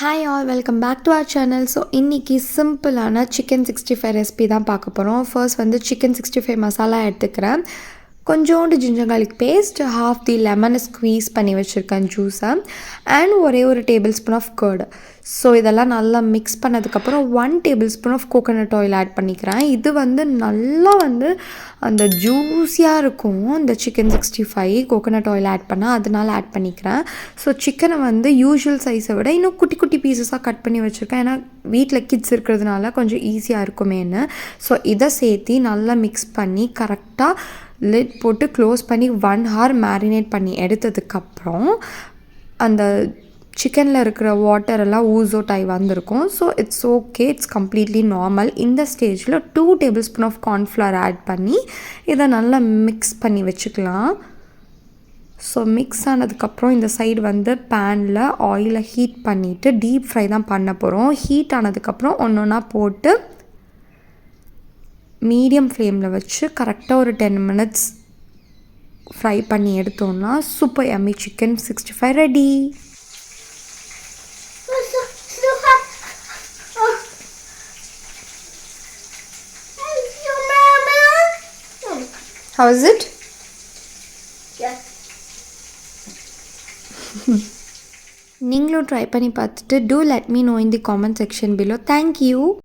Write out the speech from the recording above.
Hi all welcome back to our channel. So இன்றைக்கி சிம்பிளான chicken 65 recipe தான் பார்க்க போகிறோம். ஃபர்ஸ்ட் வந்து சிக்கன் 65 மசாலா எடுத்துக்கிறேன். கொஞ்சோண்டு ginger garlic paste, half the லெமனை ஸ்க்வீஸ் பண்ணி வச்சுருக்கேன் ஜூஸை, அண்ட் ஒரே ஒரு table spoon of curd. So இதெல்லாம் நல்லா மிக்ஸ் பண்ணதுக்கப்புறம் 1 table spoon of coconut oil add பண்ணிக்கிறேன். இது வந்து நல்லா வந்து அந்த ஜூஸியாக இருக்கும் இந்த சிக்கன் 65 கோகோனட் ஆயில் ஆட் பண்ணால், அதனால ஆட் பண்ணிக்கிறேன். ஸோ சிக்கனை வந்து யூஷுவல் சைஸை விட இன்னும் குட்டி குட்டி பீசஸாக கட் பண்ணி வச்சுருக்கேன். ஏன்னா வீட்டில் கிட்ஸ் இருக்கிறதுனால கொஞ்சம் ஈஸியாக இருக்குமேன்னு. ஸோ இதை சேர்த்து நல்லா மிக்ஸ் பண்ணி கரெக்டாக லிட் போட்டு க்ளோஸ் பண்ணி 1 hour மேரினேட் பண்ணி எடுத்ததுக்கப்புறம் அந்த சிக்கனில் இருக்கிற வாட்டர் எல்லாம் ஊஸ் அவுட் ஆகி வந்திருக்கும். So it's okay, it's completely normal. இந்த ஸ்டேஜில் 2 table spoon of cornflour add பண்ணி இதை நல்லா மிக்ஸ் பண்ணி வச்சுக்கலாம். ஸோ மிக்ஸ் ஆனதுக்கப்புறம் இந்த சைடு வந்து பேனில் ஆயிலை ஹீட் பண்ணிவிட்டு டீப் ஃப்ரை தான் பண்ண போகிறோம். ஹீட் ஆனதுக்கப்புறம் ஒன்று ஒன்றா போட்டு மீடியம் ஃப்ளேமில் வச்சு கரெக்டாக ஒரு 10 minutes ஃப்ரை பண்ணி எடுத்தோன்னா super yummy chicken 65 ready. How is it? Yes. நீங்களும் ட்ரை பண்ணி பார்த்துட்டு do let me know in the comment section below. Thank you.